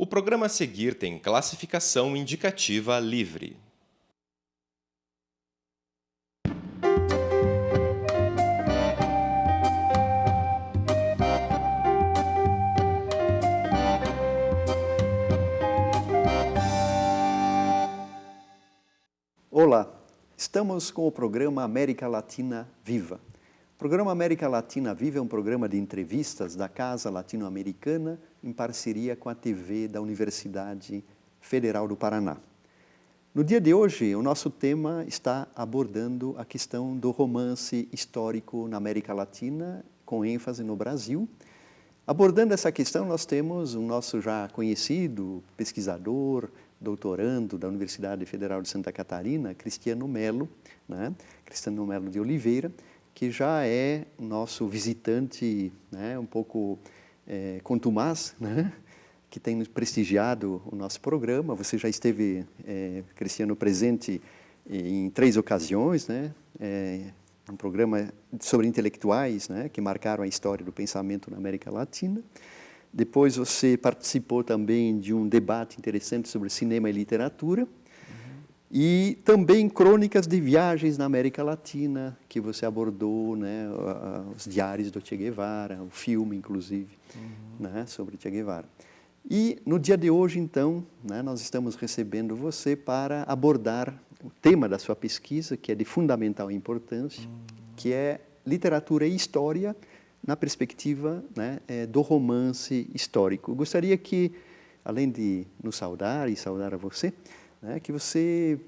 O programa a seguir tem classificação indicativa livre. Olá, estamos com o programa América Latina Viva. O programa América Latina Viva é um programa de entrevistas da Casa Latino-Americana em parceria com a TV da Universidade Federal do Paraná. No dia de hoje, o nosso tema está abordando a questão do romance histórico na América Latina, com ênfase no Brasil. Abordando essa questão, nós temos o nosso já conhecido pesquisador, doutorando da Universidade Federal de Santa Catarina, Cristiano Melo, né? Cristiano Melo de Oliveira, que já é nosso visitante, né? Um pouco contumaz, né? Que tem prestigiado o nosso programa. Você já esteve, Cristiano, presente em 3 ocasiões, né? Um programa sobre intelectuais, né? Que marcaram a história do pensamento na América Latina. Depois você participou também de um debate interessante sobre cinema e literatura. E também crônicas de viagens na América Latina, que você abordou, né, os diários do Che Guevara, o filme, inclusive, né, sobre Che Guevara. E no dia de hoje, então, né, nós estamos recebendo você para abordar o tema da sua pesquisa, que é de fundamental importância, que é literatura e história na perspectiva, né, do romance histórico. Eu gostaria que, além de nos saudar e saudar a você, né, que você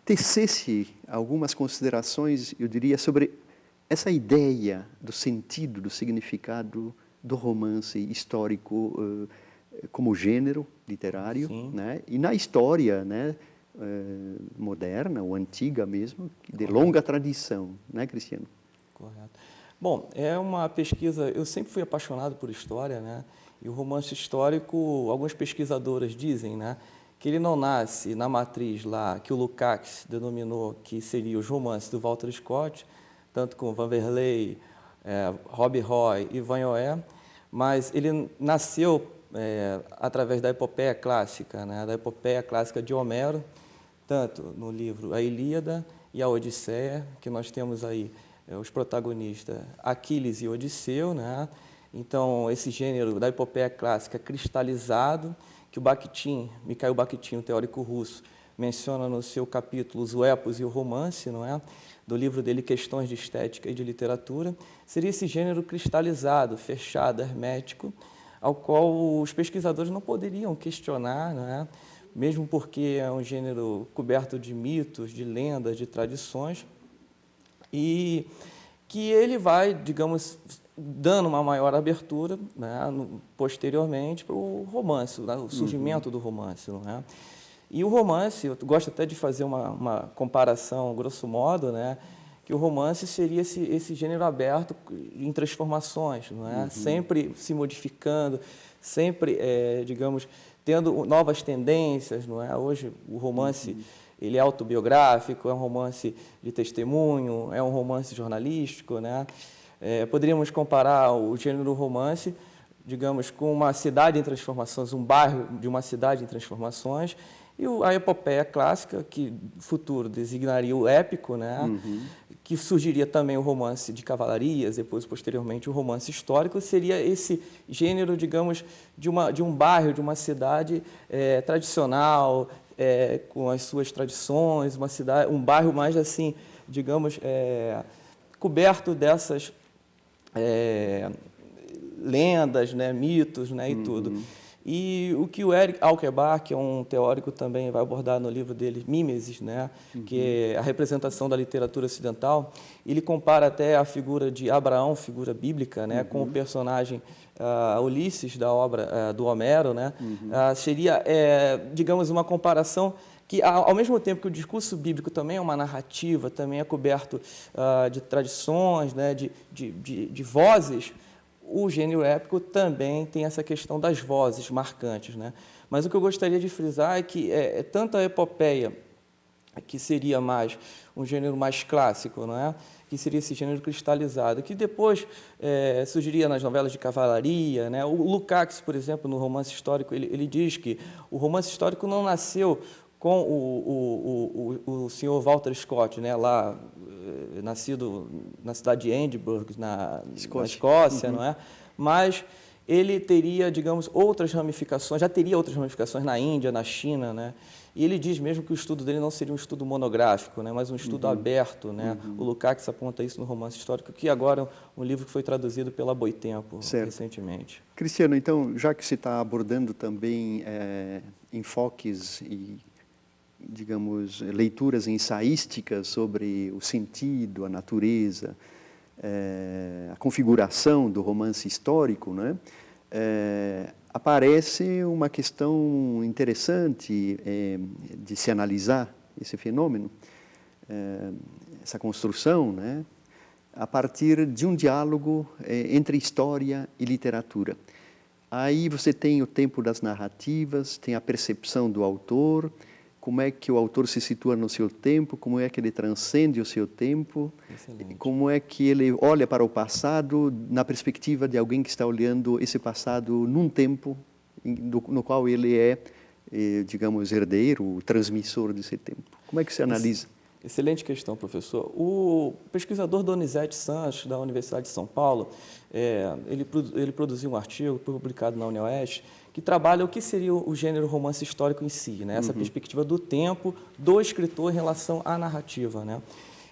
tecesse algumas considerações, eu diria, sobre essa ideia do sentido, do significado do romance histórico como gênero literário, né, e na história, né, moderna ou antiga mesmo, de longa tradição, né, Cristiano? Correto. Bom, é uma pesquisa, eu sempre fui apaixonado por história, né, e o romance histórico, alguns pesquisadores dizem, né, que ele não nasce na matriz lá, que o Lukács denominou que seria os romances do Walter Scott, tanto com Vanderlei, Rob Roy e Vanoé, mas ele nasceu através da epopeia clássica, né, da epopeia clássica de Homero, tanto no livro A Ilíada e a Odisseia, que nós temos aí os protagonistas Aquiles e Odisseu, né? Então, esse gênero da epopeia clássica cristalizado, que o Bakhtin, Mikhail Bakhtin, um teórico russo, menciona no seu capítulo Os Epos e o Romance, não é? Do livro dele Questões de Estética e de Literatura, seria esse gênero cristalizado, fechado, hermético, ao qual os pesquisadores não poderiam questionar, não é? Mesmo porque é um gênero coberto de mitos, de lendas, de tradições, e que ele vai, digamos, dando uma maior abertura, né, posteriormente para o romance, né, o surgimento do romance. Não é? E o romance, eu gosto até de fazer uma comparação, grosso modo, né, que o romance seria esse gênero aberto em transformações, não é? Sempre se modificando, sempre, digamos, tendo novas tendências. Não é? Hoje o romance ele é autobiográfico, é um romance de testemunho, é um romance jornalístico, né? Poderíamos comparar o gênero romance, digamos, com uma cidade em transformações, um bairro de uma cidade em transformações, e a epopeia clássica, que no futuro designaria o épico, né? Que surgiria também o romance de cavalarias, depois, posteriormente, o romance histórico, seria esse gênero, digamos, de um bairro, de uma cidade tradicional, com as suas tradições, um bairro mais, assim, digamos, coberto dessas lendas, né, mitos, né, e tudo. E o que o Eric Aukerbach, que é um teórico também, vai abordar no livro dele, Mimesis, né, que é a representação da literatura ocidental, ele compara até a figura de Abraão, figura bíblica, né, com o personagem Ulisses, da obra do Homero, né, seria, digamos, uma comparação que, ao mesmo tempo que o discurso bíblico também é uma narrativa, também é coberto de tradições, né, de vozes, o gênero épico também tem essa questão das vozes marcantes, né? Mas o que eu gostaria de frisar é que tanto a epopeia que seria mais um gênero mais clássico, não é? Que seria esse gênero cristalizado, que depois surgiria nas novelas de cavalaria, né? O Lukács, por exemplo, no romance histórico, ele diz que o romance histórico não nasceu com o senhor Walter Scott, né? Lá, nascido na cidade de Edinburgh, na Escócia, não é? Mas ele teria, digamos, outras ramificações, já teria outras ramificações na Índia, na China, né? E ele diz mesmo que o estudo dele não seria um estudo monográfico, né, mas um estudo aberto, né? O Lukács aponta isso no romance histórico, que agora é um livro que foi traduzido pela Boitempo recentemente. Cristiano, então, já que você está abordando também enfoques e, digamos, leituras ensaísticas sobre o sentido, a natureza, a configuração do romance histórico, né? Aparece uma questão interessante de se analisar esse fenômeno, essa construção, né, a partir de um diálogo entre história e literatura. Aí você tem o tempo das narrativas, tem a percepção do autor, como é que o autor se situa no seu tempo, como é que ele transcende o seu tempo, como é que ele olha para o passado na perspectiva de alguém que está olhando esse passado num tempo no qual ele é, digamos, herdeiro, transmissor desse tempo. Como é que se analisa? Excelente questão, professor. O pesquisador Donizete Sanches, da Universidade de São Paulo, ele produziu um artigo publicado na UniOeste que trabalha o que seria o gênero romance histórico em si, né? Essa perspectiva do tempo do escritor em relação à narrativa, né?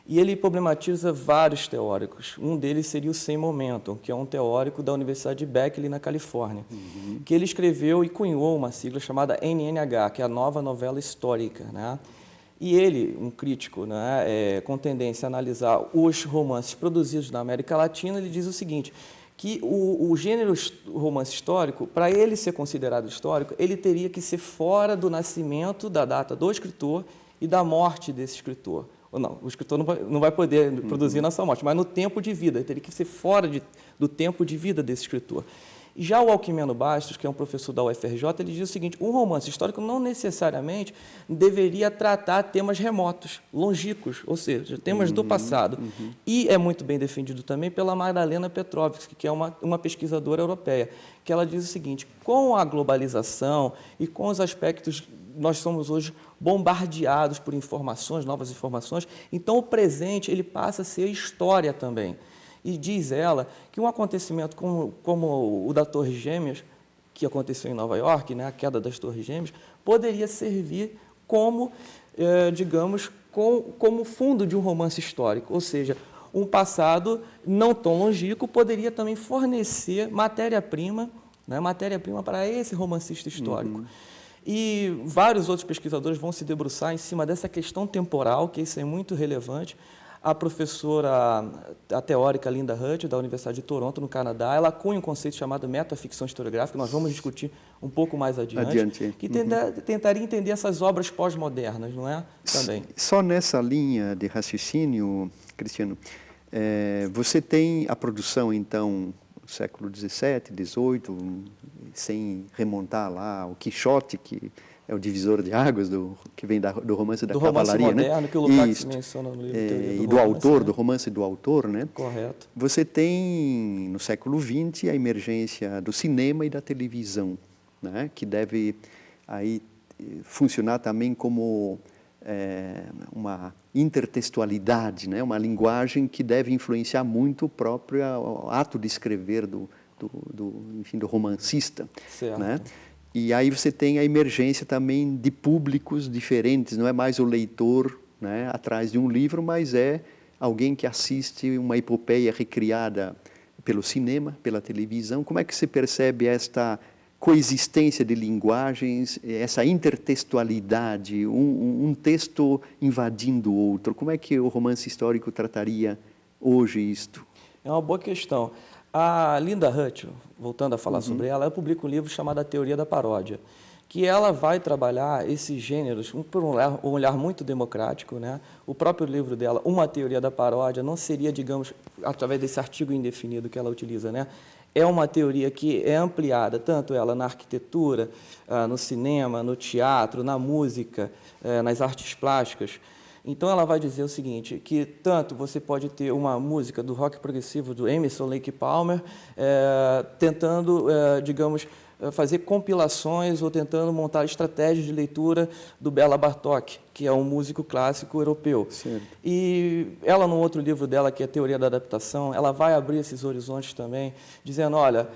E ele problematiza vários teóricos. Um deles seria o Sam Momenton, que é um teórico da Universidade de Berkeley, na Califórnia, que ele escreveu e cunhou uma sigla chamada NNH, que é a Nova Novela Histórica, né? E ele, um crítico, né, com tendência a analisar os romances produzidos na América Latina, ele diz o seguinte, que o gênero romance histórico, para ele ser considerado histórico, ele teria que ser fora do nascimento da data do escritor e da morte desse escritor. Ou não, o escritor não vai poder produzir na sua morte, mas no tempo de vida, ele teria que ser fora do tempo de vida desse escritor. E já o Alquimeno Bastos, que é um professor da UFRJ, ele diz o seguinte, um romance histórico não necessariamente deveria tratar temas remotos, longínquos, ou seja, temas do passado. E é muito bem defendido também pela Magdalena Petrovsky, que é uma pesquisadora europeia, que ela diz o seguinte, com a globalização e com os aspectos, nós somos hoje bombardeados por informações, novas informações, então o presente ele passa a ser história também. E diz ela que um acontecimento como o da Torre Gêmeas, que aconteceu em Nova York, né, a queda das Torres Gêmeas, poderia servir como, digamos, como fundo de um romance histórico, ou seja, um passado não tão longínquo poderia também fornecer matéria-prima, né, matéria-prima para esse romancista histórico. E vários outros pesquisadores vão se debruçar em cima dessa questão temporal, que isso é muito relevante. A professora, a teórica Linda Hutt, da Universidade de Toronto, no Canadá, ela cunha um conceito chamado metaficção historiográfica, nós vamos discutir um pouco mais adiante. Que tentaria entender essas obras pós-modernas, não é? Também. Só nessa linha de raciocínio, Cristiano, você tem a produção, então, do século XVII, XVIII, sem remontar lá o Quixote, que é o divisor de águas que vem do romance da cavalaria, romance moderno, né? Que o Lukács menciona no livro e do autor, do romance do autor, né? Correto. Você tem, no século XX, a emergência do cinema e da televisão, né? Que deve aí funcionar também como uma intertextualidade, né? Uma linguagem que deve influenciar muito o próprio ato de escrever enfim, do romancista, certo. Né? E aí você tem a emergência também de públicos diferentes, não é mais o leitor, né, atrás de um livro, mas é alguém que assiste uma epopeia recriada pelo cinema, pela televisão. Como é que você percebe esta coexistência de linguagens, essa intertextualidade, um texto invadindo o outro? Como é que o romance histórico trataria hoje isto? É uma boa questão. A Linda Hutt, voltando a falar sobre ela publica um livro chamado A Teoria da Paródia, que ela vai trabalhar esses gêneros por um olhar muito democrático, né? O próprio livro dela, Uma Teoria da Paródia, não seria, digamos, através desse artigo indefinido que ela utiliza, né? é uma teoria que é ampliada, tanto ela na arquitetura, no cinema, no teatro, na música, nas artes plásticas. Então, ela vai dizer o seguinte, que tanto você pode ter uma música do rock progressivo do Emerson Lake Palmer, tentando, digamos, fazer compilações ou tentando montar estratégias de leitura do Béla Bartók, que é um músico clássico europeu. Certo. E ela, no outro livro dela, que é a Teoria da Adaptação, ela vai abrir esses horizontes também, dizendo, olha,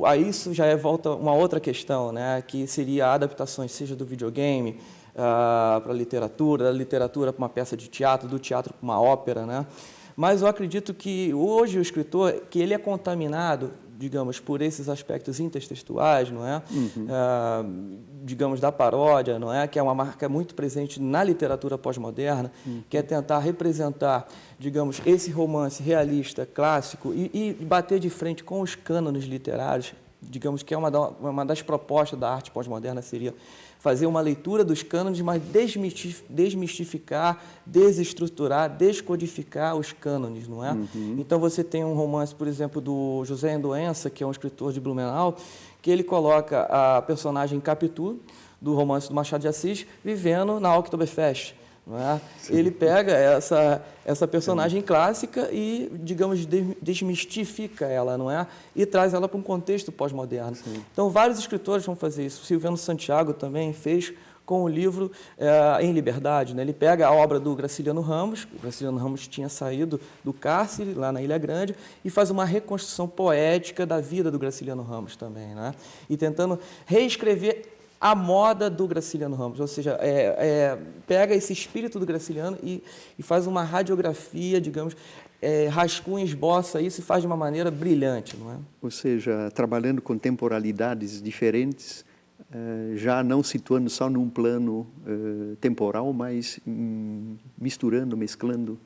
aí isso já volta uma outra questão, né, que seria adaptações, seja do videogame para a literatura, da literatura para uma peça de teatro, do teatro para uma ópera, né? Mas eu acredito que hoje o escritor, que ele é contaminado, digamos, por esses aspectos intertextuais, não é? Digamos, da paródia, não é? Que é uma marca muito presente na literatura pós-moderna, que é tentar representar, digamos, esse romance realista, clássico, e bater de frente com os cânones literários, digamos que é uma das propostas da arte pós-moderna seria fazer uma leitura dos cânones, mas desmistificar, desestruturar, descodificar os cânones, não é? Então, você tem um romance, por exemplo, do José Endoença, que é um escritor de Blumenau, que ele coloca a personagem Capitu, do romance do Machado de Assis, vivendo na Oktoberfest. Não é? Ele pega essa personagem clássica e, digamos, desmistifica ela, não é? E traz ela para um contexto pós-moderno. Então, vários escritores vão fazer isso. Silviano Santiago também fez com o livro Em Liberdade, né? Ele pega a obra do Graciliano Ramos, o Graciliano Ramos tinha saído do cárcere, lá na Ilha Grande, e faz uma reconstrução poética da vida do Graciliano Ramos também, né? E tentando reescrever a moda do Graciliano Ramos, ou seja, pega esse espírito do Graciliano e faz uma radiografia, digamos, rascunha, esboça isso e faz de uma maneira brilhante, não é? Ou seja, trabalhando com temporalidades diferentes, já não situando só num plano temporal, mas misturando, mesclando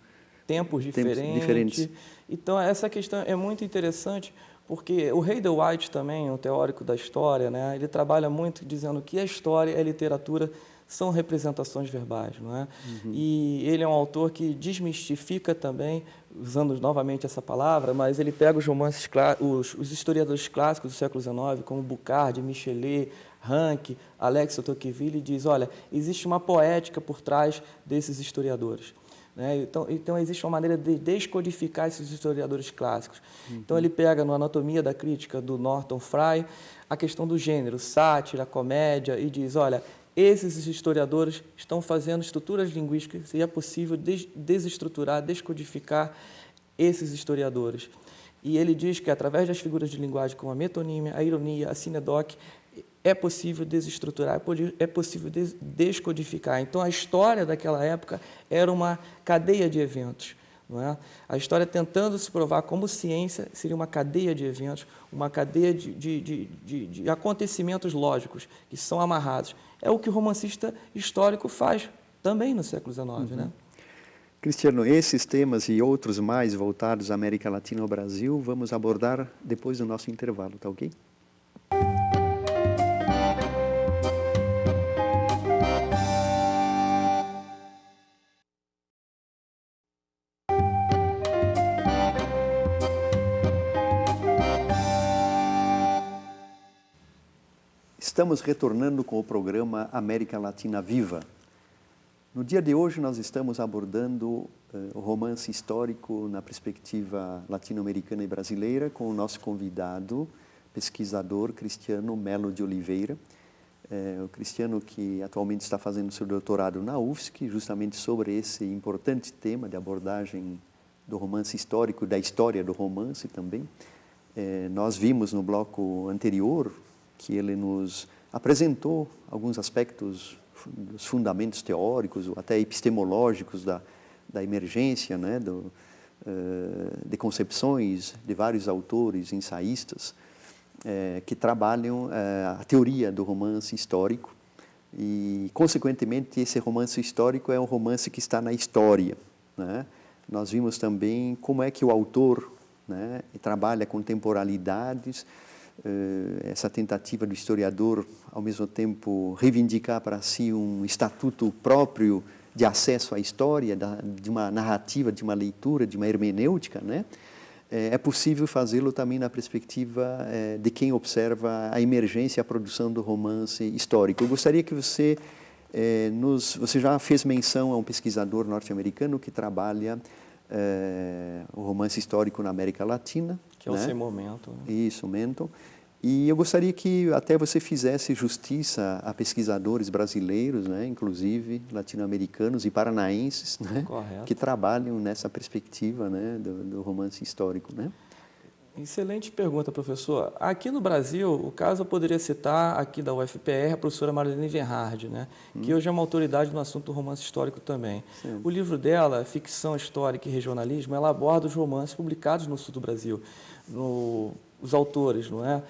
tempos diferentes. Então, essa questão é muito interessante, porque o Hayden White também, um teórico da história, né, ele trabalha muito dizendo que a história e a literatura são representações verbais, não é? E ele é um autor que desmistifica também, usando novamente essa palavra, mas ele pega os romances, os historiadores clássicos do século XIX, como Boucard, Michelet, Ranke, Alex de Tocqueville, e diz, olha, existe uma poética por trás desses historiadores. Né? Então, existe uma maneira de descodificar esses historiadores clássicos. Então, ele pega no Anatomia da Crítica, do Norton Fry, a questão do gênero, sátira, comédia, e diz, olha, esses historiadores estão fazendo estruturas linguísticas e é possível desestruturar, descodificar esses historiadores. E ele diz que, através das figuras de linguagem como a metonímia, a ironia, a sinedoque, é possível desestruturar, é possível descodificar. Então, a história daquela época era uma cadeia de eventos. Não é? A história, tentando se provar como ciência, seria uma cadeia de eventos, uma cadeia de acontecimentos lógicos que são amarrados. É o que o romancista histórico faz também no século XIX. Né? Cristiano, esses temas e outros mais voltados à América Latina e ao Brasil, vamos abordar depois do nosso intervalo, tá ok? Estamos retornando com o programa América Latina Viva. No dia de hoje nós estamos abordando o romance histórico na perspectiva latino-americana e brasileira com o nosso convidado, pesquisador Cristiano Melo de Oliveira. O Cristiano que atualmente está fazendo seu doutorado na UFSC, justamente sobre esse importante tema de abordagem do romance histórico, da história do romance também. Nós vimos no bloco anterior que ele nos apresentou alguns aspectos dos fundamentos teóricos ou até epistemológicos da emergência, né, de concepções de vários autores, ensaístas, que trabalham a teoria do romance histórico e, consequentemente, esse romance histórico é um romance que está na história. Né? Nós vimos também como é que o autor, né, trabalha com temporalidades, essa tentativa do historiador, ao mesmo tempo, reivindicar para si um estatuto próprio de acesso à história, de uma narrativa, de uma leitura, de uma hermenêutica, né? é possível fazê-lo também na perspectiva de quem observa a emergência e a produção do romance histórico. Eu gostaria que você você já fez menção a um pesquisador norte-americano que trabalha o romance histórico na América Latina. Que é o Sem Momento. Né? Isso, Menton. E eu gostaria que até você fizesse justiça a pesquisadores brasileiros, né, inclusive latino-americanos e paranaenses, né, que trabalham nessa perspectiva, né, do romance histórico, né? Excelente pergunta, professor. Aqui no Brasil, o caso eu poderia citar aqui da UFPR, a professora Marlene Gerhard, né, que hoje é uma autoridade no assunto do romance histórico também. Sim. O livro dela, Ficção Histórica e Regionalismo, ela aborda os romances publicados no sul do Brasil. Os autores, não é?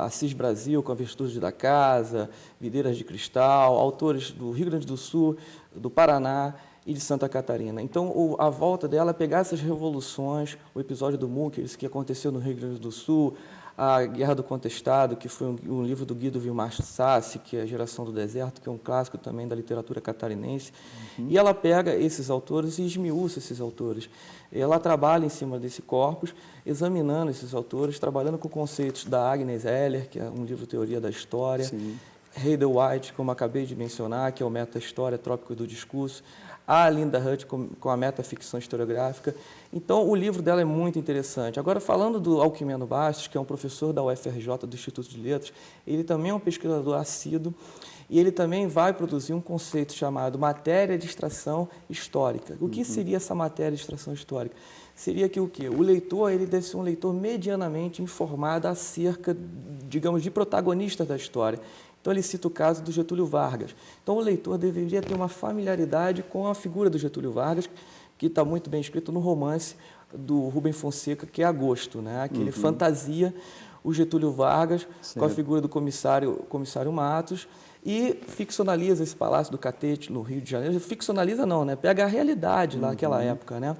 Assis Brasil, com a Virtude da Casa, Videiras de Cristal, autores do Rio Grande do Sul, do Paraná e de Santa Catarina. Então, a volta dela é pegar essas revoluções, o episódio do Múqueres, que aconteceu no Rio Grande do Sul, a Guerra do Contestado, que foi um livro do Guido Vilmar Sassi, que é a Geração do Deserto, que é um clássico também da literatura catarinense. E ela pega esses autores e esmiuça esses autores. Ela trabalha em cima desse corpus, examinando esses autores, trabalhando com conceitos da Agnes Heller, que é um livro Teoria da História, Heather White, como acabei de mencionar, que é o Meta-História, Trópico do Discurso, a Linda Hutt com a metaficção historiográfica. Então, o livro dela é muito interessante. Agora, falando do Alquimeno Bastos, que é um professor da UFRJ, do Instituto de Letras, ele também é um pesquisador assíduo e ele também vai produzir um conceito chamado matéria de extração histórica. O que seria essa matéria de extração histórica? Seria que o quê? O leitor ele deve ser um leitor medianamente informado acerca, digamos, de protagonistas da história. Então, ele cita o caso do Getúlio Vargas. Então, o leitor deveria ter uma familiaridade com a figura do Getúlio Vargas, que está muito bem escrito no romance do Rubem Fonseca, que é Agosto, né? Que ele fantasia o Getúlio Vargas com a figura do comissário Matos e ficcionaliza esse Palácio do Catete, no Rio de Janeiro. Ficcionaliza não, né? Pega a realidade lá naquela época, né?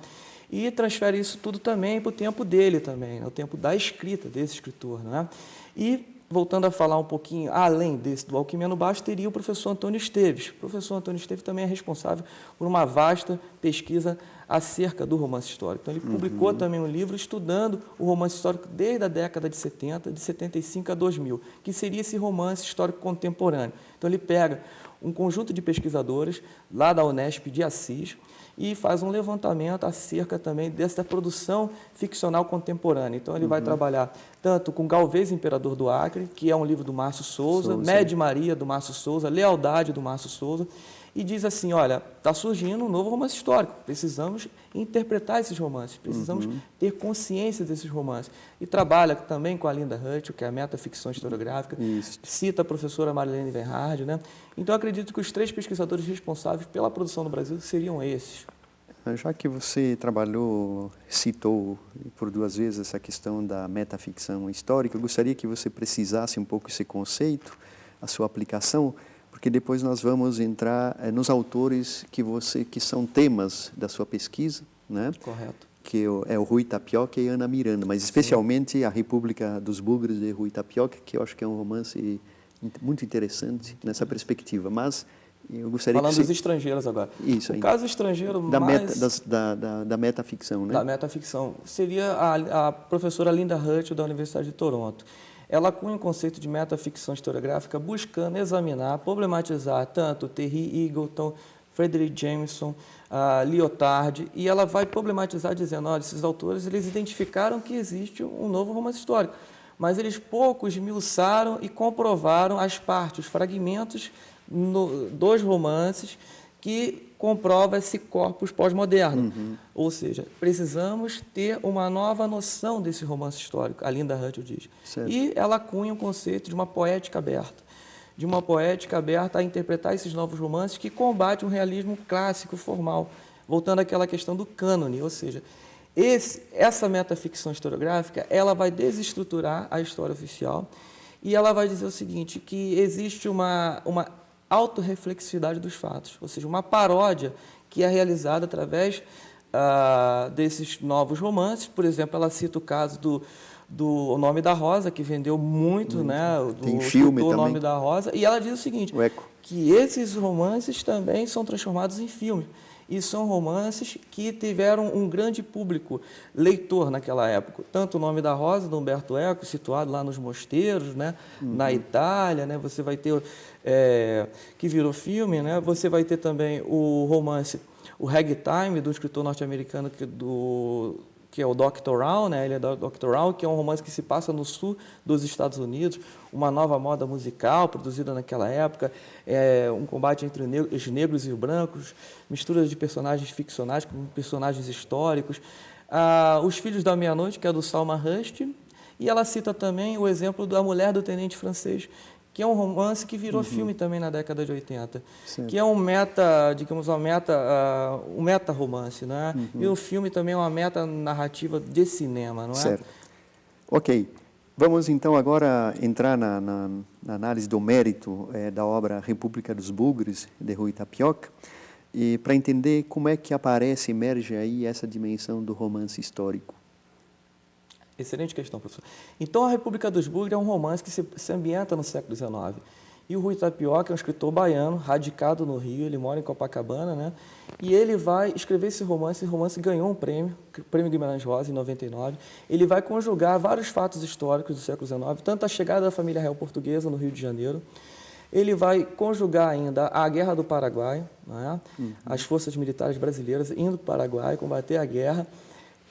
E transfere isso tudo também para o tempo dele também, né? O tempo da escrita desse escritor, né? E voltando a falar um pouquinho, além desse do Alquimeno Bastos, teria o professor Antônio Esteves. O professor Antônio Esteves também é responsável por uma vasta pesquisa acerca do romance histórico. Então, ele publicou também um livro estudando o romance histórico desde a década de 70, de 75 a 2000, que seria esse romance histórico contemporâneo. Então, ele pega um conjunto de pesquisadores lá da Unesp de Assis e faz um levantamento acerca também dessa produção ficcional contemporânea. Então, ele vai trabalhar tanto com Galvez, Imperador do Acre, que é um livro do Márcio Souza, Média Maria, do Márcio Souza, Lealdade, do Márcio Souza, e diz assim, olha, está surgindo um novo romance histórico, precisamos interpretar esses romances, precisamos ter consciência desses romances. E trabalha também com a Linda Hutt, que é a metaficção historiográfica, cita a professora Marlene Gerhard, né? Então, acredito que os 3 pesquisadores responsáveis pela produção no Brasil seriam esses. Já que você citou por 2 vezes essa questão da metaficção histórica, eu gostaria que você precisasse um pouco esse conceito, a sua aplicação, porque depois nós vamos entrar nos autores que são temas da sua pesquisa, né? Correto. Que é o Rui Tapioca e Ana Miranda, mas especialmente a República dos Bugres de Rui Tapioca, que eu acho que é um romance muito interessante nessa perspectiva, mas eu gostaria Falando dos estrangeiros agora. Isso. O caso estrangeiro da metaficção, né? Da metaficção seria a professora Linda Hutt, da Universidade de Toronto. Ela cunha o conceito de metaficção historiográfica buscando examinar, problematizar tanto Terry Eagleton, Frederick Jameson, Lyotard, e ela vai problematizar dizendo, olha, esses autores eles identificaram que existe um novo romance histórico, mas eles pouco esmiuçaram e comprovaram as partes, os fragmentos dos romances que comprova esse corpus pós-moderno. Ou seja, precisamos ter uma nova noção desse romance histórico, a Linda Hutt diz. Certo. E ela cunha o conceito de uma poética aberta, a interpretar esses novos romances que combate um realismo clássico formal, voltando àquela questão do cânone, ou seja, essa metaficção historiográfica, ela vai desestruturar a história oficial e ela vai dizer o seguinte, que existe uma autorreflexividade dos fatos, ou seja, uma paródia que é realizada através desses novos romances. Por exemplo, ela cita o caso do O Nome da Rosa, que vendeu muito, né? Tem filme também. O Nome da Rosa, e ela diz o seguinte, que esses romances também são transformados em filme. e são romances que tiveram um grande público leitor naquela época. Tanto O Nome da Rosa, do Umberto Eco, situado lá nos mosteiros, né? Na Itália, né? Você vai ter, que virou filme, né? Você vai ter também o romance O Ragtime, do escritor norte-americano que é o Doctor, né? Ele é Doctor, que é um romance que se passa no sul dos Estados Unidos, uma nova moda musical produzida naquela época, um combate entre os negros e os brancos, mistura de personagens ficcionais com personagens históricos. Os Filhos da Meia-Noite, que é do Salman Rushdie, e ela cita também o exemplo da Mulher do Tenente Francês, que é um romance que virou filme também na década de 80, Certo. que é um meta-romance, né? E o filme também é uma meta-narrativa de cinema, não é? Certo. Ok. Vamos então agora entrar na análise do mérito da obra República dos Bugres, de Rui Tapioca, e para entender como é que aparece, emerge aí essa dimensão do romance histórico. Excelente questão, professor. Então, A República dos Bugres é um romance que se ambienta no século XIX. E o Rui Tapioca é um escritor baiano, radicado no Rio, ele mora em Copacabana, né? E ele vai escrever esse romance ganhou um prêmio, o Prêmio Guimarães Rosa, em 99. Ele vai conjugar vários fatos históricos do século XIX, tanto a chegada da família real portuguesa no Rio de Janeiro, ele vai conjugar ainda a Guerra do Paraguai, né? As forças militares brasileiras indo para o Paraguai combater a guerra,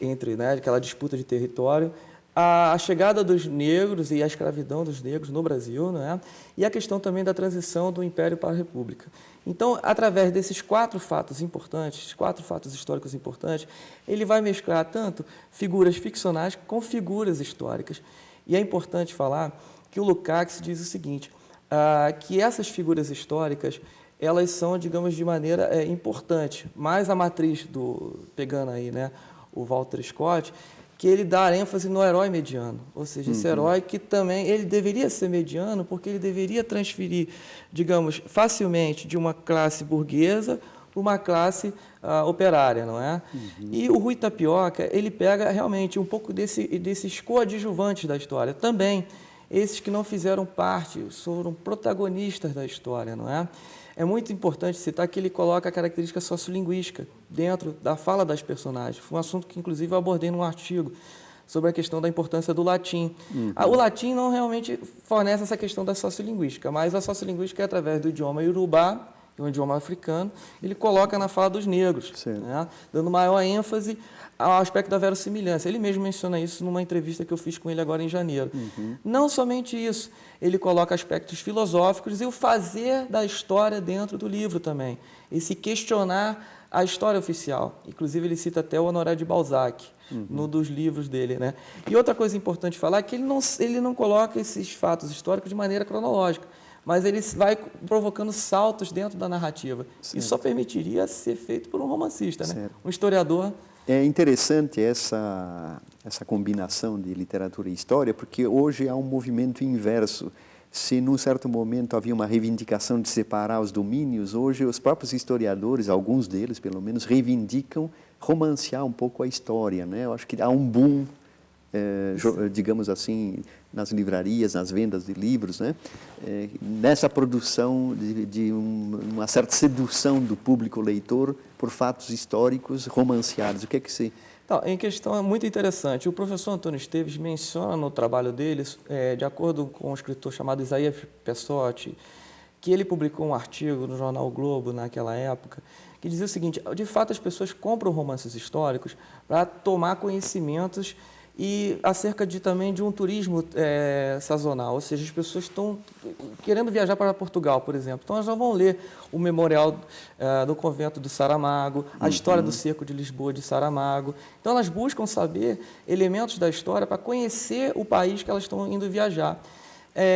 entre, né, aquela disputa de território, a chegada dos negros e a escravidão dos negros no Brasil, né, e a questão também da transição do Império para a República. Então, através desses 4 fatos importantes, 4 fatos históricos importantes, ele vai mesclar tanto figuras ficcionais com figuras históricas. E é importante falar que o Lukács diz o seguinte, que essas figuras históricas, elas são, digamos, de maneira importante, mas a matriz pegando aí, né, o Walter Scott, que ele dá ênfase no herói mediano, ou seja, esse herói que também ele deveria ser mediano porque ele deveria transferir, digamos, facilmente de uma classe burguesa para uma classe operária, não é? E o Rui Tapioca, ele pega realmente um pouco desses coadjuvantes da história, também esses que não fizeram parte, foram protagonistas da história, não é? É muito importante citar que ele coloca a característica sociolinguística dentro da fala das personagens. Foi um assunto que, inclusive, eu abordei num artigo sobre a questão da importância do latim. O latim não realmente fornece essa questão da sociolinguística, mas a sociolinguística é através do idioma iorubá, que é um idioma africano, ele coloca na fala dos negros, né, dando maior ênfase ao aspecto da verossimilhança. Ele mesmo menciona isso numa entrevista que eu fiz com ele agora em janeiro. Não somente isso, ele coloca aspectos filosóficos e o fazer da história dentro do livro também, e se questionar a história oficial. Inclusive, ele cita até o Honoré de Balzac, num dos livros dele, né? E outra coisa importante falar é que ele não coloca esses fatos históricos de maneira cronológica, mas ele vai provocando saltos dentro da narrativa. Isso só permitiria ser feito por um romancista, né? Um historiador. É interessante essa combinação de literatura e história, porque hoje há um movimento inverso. Se num certo momento havia uma reivindicação de separar os domínios, hoje os próprios historiadores, alguns deles pelo menos, reivindicam romancear um pouco a história, né? Eu acho que há um boom, digamos assim, nas livrarias, nas vendas de livros, né? Nessa produção de uma certa sedução do público leitor por fatos históricos romanceados. O que é que você... Então, em questão é muito interessante. O professor Antônio Esteves menciona no trabalho deles, de acordo com um escritor chamado Isaías Pessotti, que ele publicou um artigo no jornal o Globo naquela época, que dizia o seguinte: de fato as pessoas compram romances históricos para tomar conhecimentos e acerca também de um turismo sazonal, ou seja, as pessoas estão querendo viajar para Portugal, por exemplo, então elas já vão ler o memorial do convento do Saramago, a história do cerco de Lisboa de Saramago, então elas buscam saber elementos da história para conhecer o país que elas estão indo viajar.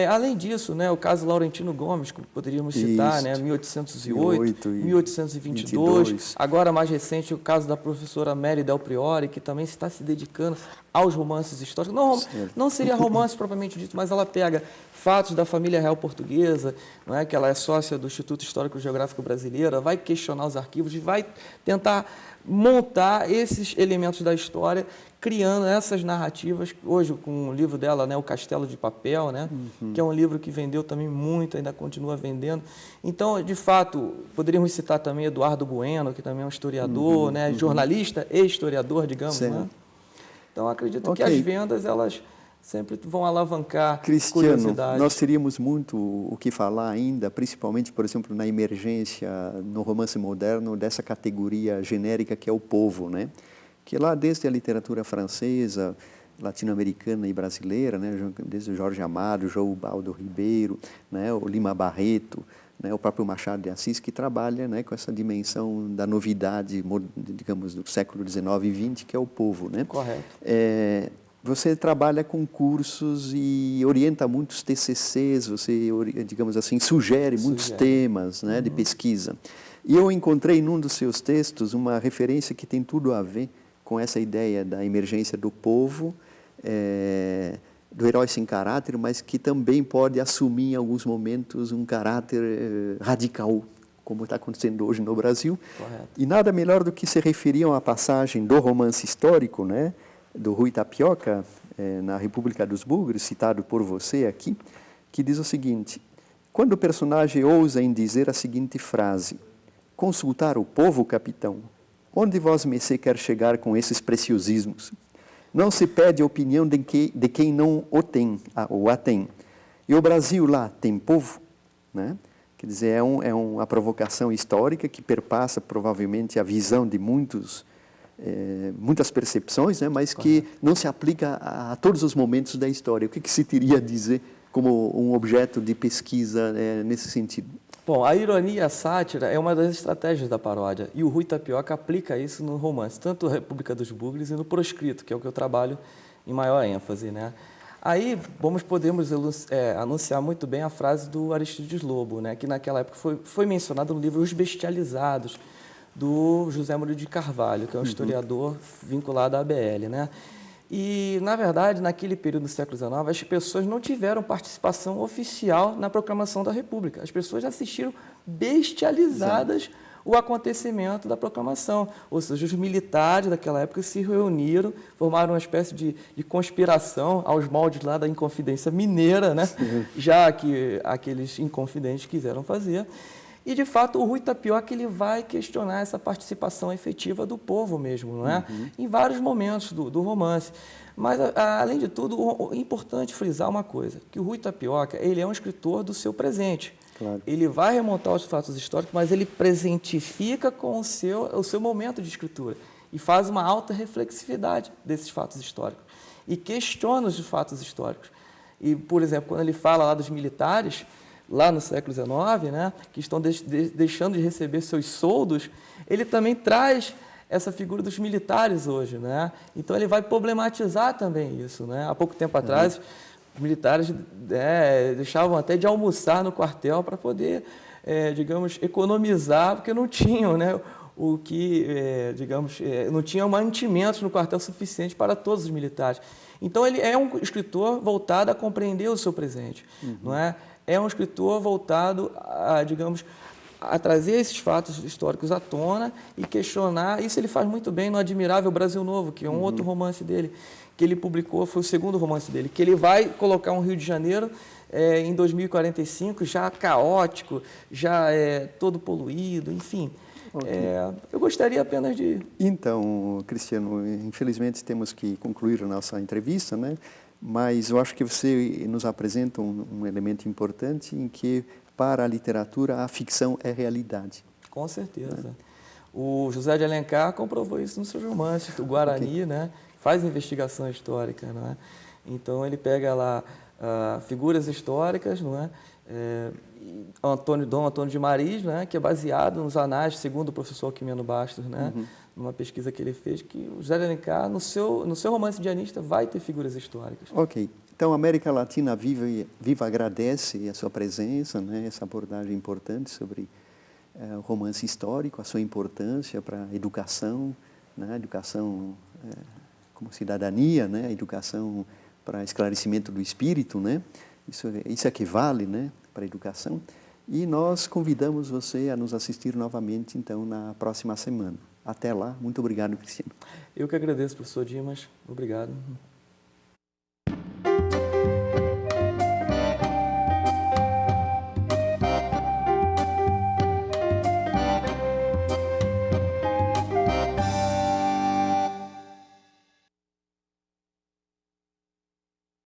Além disso, né, o caso Laurentino Gomes, que poderíamos citar, né, 1808, 1822, agora mais recente o caso da professora Mary Del Priore, que também está se dedicando aos romances históricos. Não, não seria romance propriamente dito, mas ela pega fatos da família real portuguesa, não é, que ela é sócia do Instituto Histórico Geográfico Brasileiro, vai questionar os arquivos e vai tentar montar esses elementos da história, criando essas narrativas. Hoje, com o livro dela, né, O Castelo de Papel, né, que é um livro que vendeu também muito, ainda continua vendendo. Então, de fato, poderíamos citar também Eduardo Bueno, que também é um historiador, né, jornalista e historiador, digamos. Né? Então, acredito que as vendas, elas sempre vão alavancar Cristiano, curiosidade. nós teríamos muito o que falar ainda, principalmente, por exemplo, na emergência no romance moderno dessa categoria genérica que é o povo, né? Que lá desde a literatura francesa, latino-americana e brasileira, né? Desde o Jorge Amado, João Baldo Ribeiro, né? O Lima Barreto, né? O próprio Machado de Assis, que trabalha, né, com essa dimensão da novidade, digamos, do século XIX e XX, que é o povo, né? Correto. Você trabalha com cursos e orienta muitos TCCs, você, digamos assim, sugere muitos temas, né, de pesquisa. E eu encontrei num dos seus textos uma referência que tem tudo a ver com essa ideia da emergência do povo, do herói sem caráter, mas que também pode assumir em alguns momentos um caráter radical, como está acontecendo hoje no Brasil. Correto. E nada melhor do que se referir a uma passagem do romance histórico, né, do Rui Tapioca, na República dos Bugres, citado por você aqui, que diz o seguinte: quando o personagem ousa em dizer a seguinte frase: consultar o povo, capitão, onde vós mecê quer chegar com esses preciosismos? Não se pede a opinião de quem não o tem, ou a tem. E o Brasil lá tem povo, né? Quer dizer, é uma provocação histórica que perpassa provavelmente a visão de muitas percepções, né, mas que não se aplica a todos os momentos da história. O que se teria a dizer como um objeto de pesquisa nesse sentido? Bom, a ironia e a sátira é uma das estratégias da paródia, e o Rui Tapioca aplica isso no romance, tanto a República dos Bugres e no Proscrito, que é o que eu trabalho em maior ênfase, né? Aí podemos anunciar muito bem a frase do Aristides Lobo, né, que naquela época foi mencionado no livro Os Bestializados, do José Murilo de Carvalho, que é um historiador vinculado à ABL, né? E, na verdade, naquele período do século XIX, as pessoas não tiveram participação oficial na proclamação da República. As pessoas assistiram bestializadas o acontecimento da proclamação. Ou seja, os militares daquela época se reuniram, formaram uma espécie de conspiração aos moldes lá da Inconfidência Mineira, né? Já que aqueles inconfidentes quiseram fazer. E, de fato, o Rui Tapioca ele vai questionar essa participação efetiva do povo mesmo, não é? Em vários momentos do romance. Mas, além de tudo, é importante frisar uma coisa, que o Rui Tapioca ele é um escritor do seu presente. Claro. Ele vai remontar os fatos históricos, mas ele presentifica com o seu momento de escritura e faz uma alta reflexividade desses fatos históricos e questiona os fatos históricos. E, por exemplo, quando ele fala lá dos militares, lá no século XIX, né, que estão deixando de receber seus soldos, ele também traz essa figura dos militares hoje, né? Então ele vai problematizar também isso, né? Há pouco tempo atrás, os militares deixavam até de almoçar no quartel para poder, digamos, economizar, porque não tinham, né, não tinham mantimentos no quartel suficiente para todos os militares. Então ele é um escritor voltado a compreender o seu presente, não é? É um escritor voltado a, digamos, a trazer esses fatos históricos à tona e questionar. Isso ele faz muito bem no Admirável Brasil Novo, que é um outro romance dele, que ele publicou, foi o segundo romance dele, que ele vai colocar um Rio de Janeiro em 2045, já caótico, já todo poluído, enfim. Okay. Eu gostaria apenas de... Então, Cristiano, infelizmente temos que concluir a nossa entrevista, né? Mas eu acho que você nos apresenta um elemento importante em que, para a literatura, a ficção é realidade. Com certeza. Né? O José de Alencar comprovou isso nos seus romances. O Guarani, né, faz investigação histórica. Não é? Então, ele pega lá figuras históricas, não é? Dom Antônio de Maris, né, que é baseado nos anais, segundo o professor Alquimeno Bastos, né, numa pesquisa que ele fez, que o José de Alencar, no seu romance indianista, vai ter figuras históricas. Ok. Então, a América Latina Viva agradece a sua presença, né, essa abordagem importante sobre o romance histórico, a sua importância para a educação, né, educação como cidadania, né? A educação para esclarecimento do espírito, né? Isso é que vale, né? Para a educação. E nós convidamos você a nos assistir novamente, então, na próxima semana. Até lá. Muito obrigado, Cristiano. Eu que agradeço, professor Dimas. Obrigado.